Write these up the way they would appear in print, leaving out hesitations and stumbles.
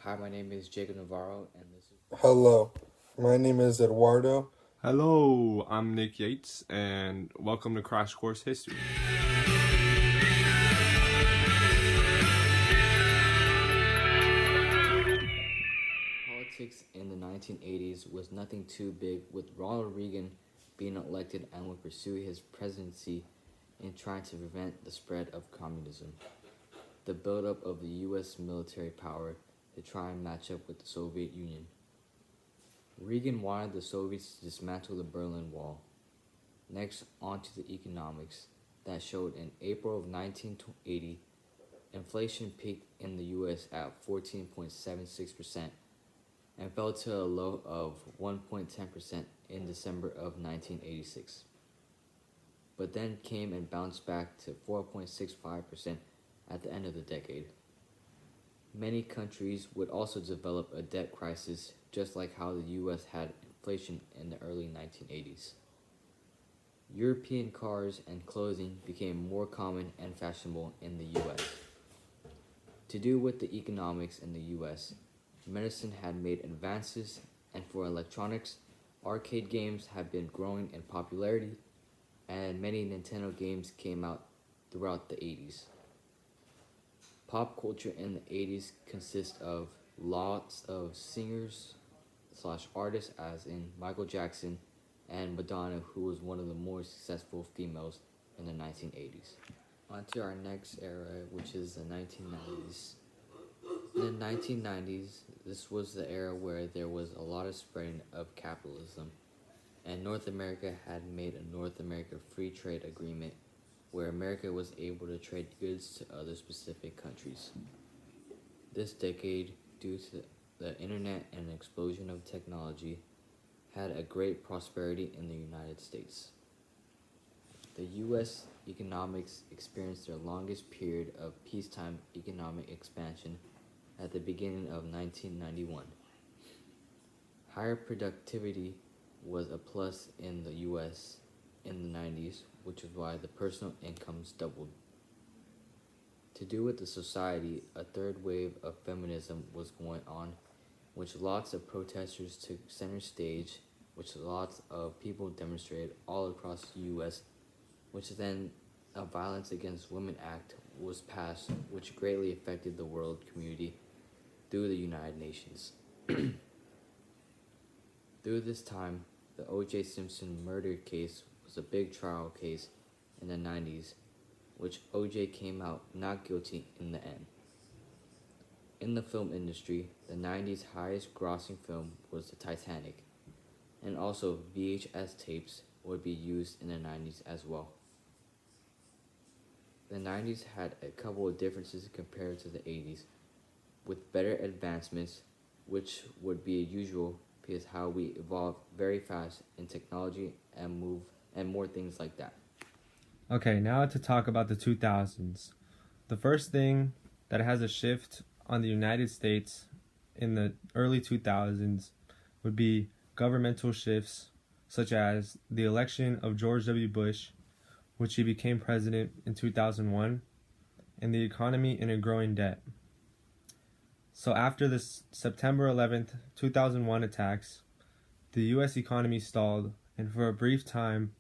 Hi, my name is Jacob Navarro, and this is. Hello, my name is Eduardo. Hello, I'm Nick Yates, and welcome to Crash Course History. Politics in the 1980s was nothing too big, with Ronald Reagan being elected and would pursue his presidency in trying to prevent the spread of communism. The buildup of the U.S. military power to try and match up with the Soviet Union. Reagan wanted the Soviets to dismantle the Berlin Wall. Next, on to the economics that showed in April of 1980, inflation peaked in the U.S. at 14.76% and fell to a low of 1.10% in December of 1986, but then came and bounced back to 4.65% at the end of the decade. Many countries would also develop a debt crisis, just like how the US had inflation in the early 1980s. European cars and clothing became more common and fashionable in the US. To do with the economics in the US, medicine had made advances, and for electronics, arcade games have been growing in popularity, and many Nintendo games came out throughout the 80s. Pop culture in the 80s consists of lots of singers slash artists, as in Michael Jackson and Madonna, who was one of the more successful females in the 1980s. On to our next era, which is the 1990s. In the 1990s, this was the era where there was a lot of spreading of capitalism, and North America had made a North America Free Trade Agreement where America was able to trade goods to other specific countries. This decade, due to the internet and an explosion of technology, had a great prosperity in the United States. The U.S. economics experienced their longest period of peacetime economic expansion at the beginning of 1991. Higher productivity was a plus in the US in the 90s, which is why the personal incomes doubled. To do with the society, a third wave of feminism was going on, which lots of protesters took center stage, which lots of people demonstrated all across the US, which then a Violence Against Women Act was passed, which greatly affected the world community through the United Nations. Through this time, the O.J. Simpson murder case was a big trial case in the 90s, which O.J. came out not guilty in the end. In the film industry, the 90s highest grossing film was The Titanic, and also VHS tapes would be used in the 90s as well. The 90s had a couple of differences compared to the 80s, with better advancements, which would be usual because how we evolve very fast in technology and move and more things like that. Okay, now to talk about the 2000s. The first thing that has a shift on the United States in the early 2000s would be governmental shifts, such as the election of George W. Bush, which he became president in 2001, and the economy in a growing debt. So after the September 11th, 2001 attacks, the U.S. economy stalled, and for a brief time,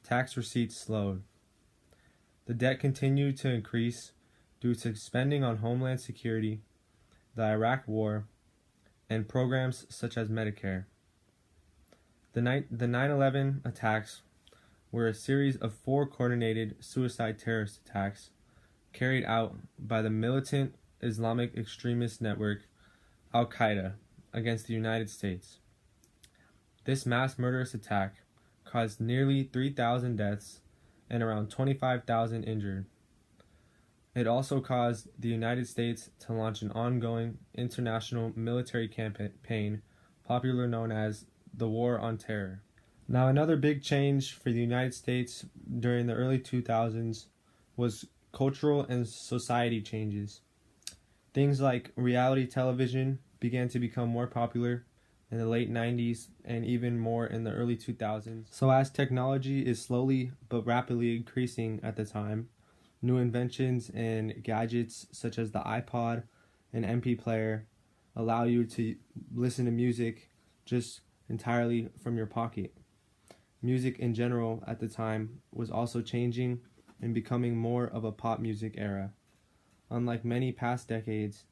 tax receipts slowed. The debt continued to increase due to spending on Homeland Security, the Iraq War, and programs such as Medicare. The 9/11 attacks were a series of 4 coordinated suicide terrorist attacks carried out by the militant Islamic extremist network Al-Qaeda against the United States. This mass murderous attack caused nearly 3,000 deaths and around 25,000 injured. It also caused the United States to launch an ongoing international military campaign, popularly known as the War on Terror. Now, another big change for the United States during the early 2000s was cultural and society changes. Things like reality television began to become more popular in the late 90s and even more in the early 2000s. So as technology is slowly but rapidly increasing at the time, new inventions and gadgets such as the iPod and MP player allow you to listen to music just entirely from your pocket. Music in general at the time was also changing and becoming more of a pop music era. Unlike many past decades,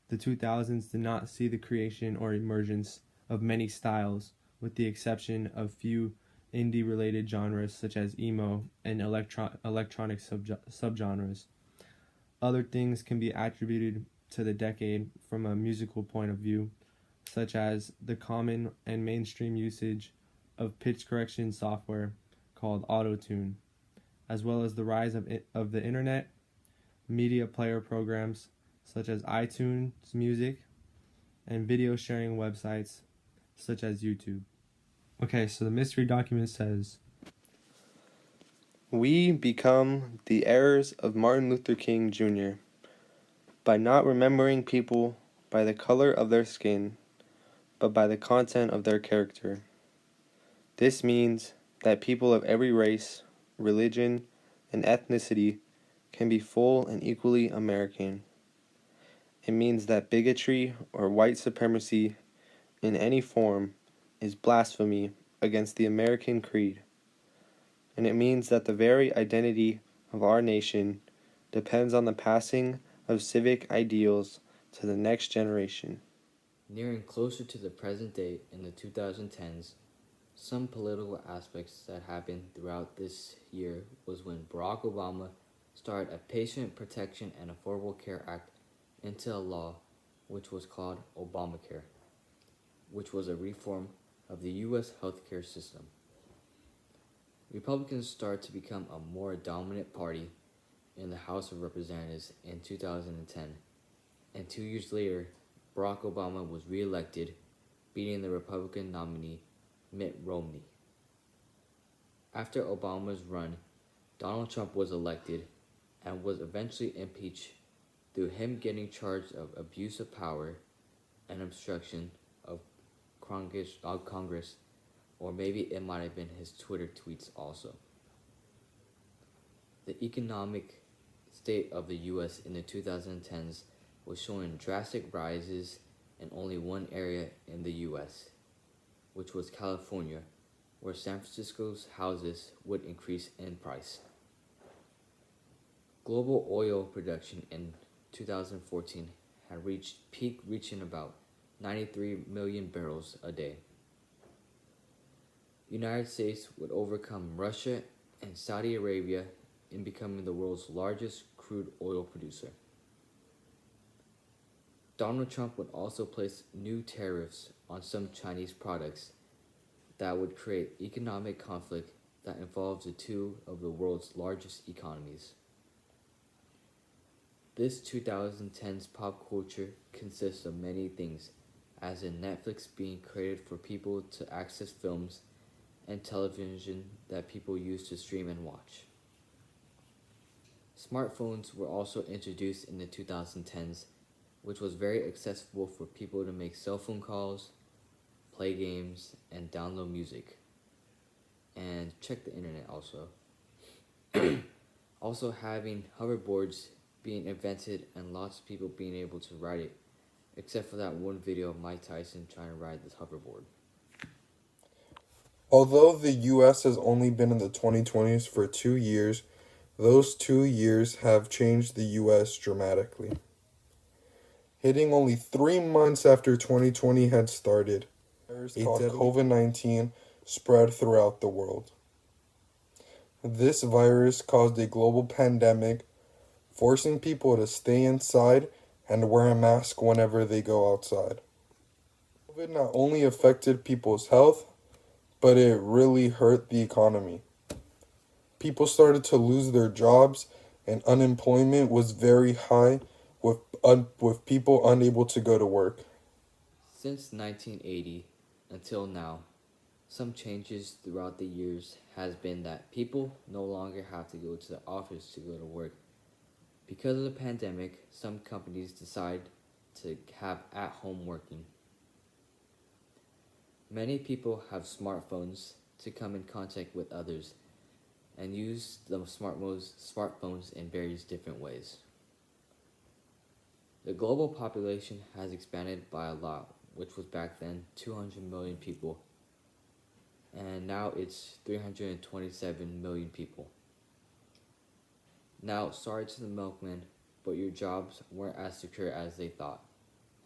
the 2000s did not see the creation or emergence of many styles, with the exception of few indie-related genres such as emo and electronic subgenres. Other things can be attributed to the decade from a musical point of view, such as the common and mainstream usage of pitch correction software called Auto-Tune, as well as the rise of the internet, media player programs such as iTunes Music, and video sharing websites such as YouTube. Okay, so the mystery document says, "We become the heirs of Martin Luther King Jr. by not remembering people by the color of their skin, but by the content of their character. This means that people of every race, religion, and ethnicity can be full and equally American. It means that bigotry or white supremacy in any form is blasphemy against the American creed. And it means that the very identity of our nation depends on the passing of civic ideals to the next generation." Nearing closer to the present day in the 2010s, some political aspects that happened throughout this year was when Barack Obama started a Patient Protection and Affordable Care Act into law, which was called Obamacare, which was a reform of the U.S. healthcare system. Republicans started to become a more dominant party in the House of Representatives in 2010, and 2 years later, Barack Obama was re-elected, beating the Republican nominee Mitt Romney. After Obama's run, Donald Trump was elected and was eventually impeached through him getting charged of abuse of power and obstruction of Congress, or maybe it might have been his Twitter tweets also. The economic state of the U.S. in the 2010s was showing drastic rises in only one area in the U.S., which was California, where San Francisco's houses would increase in price. Global oil production in 2014 had reached peak, reaching about 93 million barrels a day. The United States would overcome Russia and Saudi Arabia in becoming the world's largest crude oil producer. Donald Trump would also place new tariffs on some Chinese products that would create economic conflict that involves the two of the world's largest economies. This 2010s pop culture consists of many things, as in Netflix being created for people to access films and television that people use to stream and watch. Smartphones were also introduced in the 2010s, which was very accessible for people to make cell phone calls, play games, and download music, and check the internet also. Also having hoverboards being invented and lots of people being able to ride it, except for that one video of Mike Tyson trying to ride this hoverboard. Although the US has only been in the 2020s for 2 years, those 2 years have changed the US dramatically. Hitting only 3 months after 2020 had started, a COVID-19 spread throughout the world. This virus caused a global pandemic, forcing people to stay inside and wear a mask whenever they go outside. COVID not only affected people's health, but it really hurt the economy. People started to lose their jobs, and unemployment was very high, with people unable to go to work. Since 1980 until now, some changes throughout the years has been that people no longer have to go to the office to go to work. Because of the pandemic, some companies decide to have at-home working. Many people have smartphones to come in contact with others and use the smartphones in various different ways. The global population has expanded by a lot, which was back then 200 million people, and now it's 327 million people. Now, sorry to the milkmen, but your jobs weren't as secure as they thought,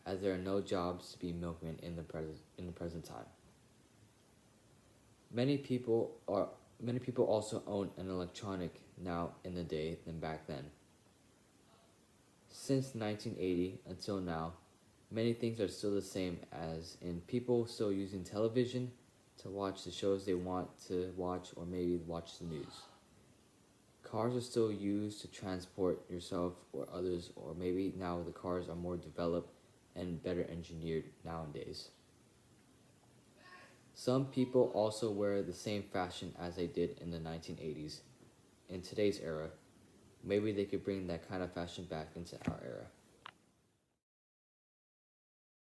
as there are no jobs to be milkmen in the present time. Many people also own an electronic now in the day than back then. Since 1980 until now, many things are still the same, as in people still using television to watch the shows they want to watch or maybe watch the news. Cars are still used to transport yourself or others, or maybe now the cars are more developed and better engineered nowadays. Some people also wear the same fashion as they did in the 1980s. In today's era, maybe they could bring that kind of fashion back into our era.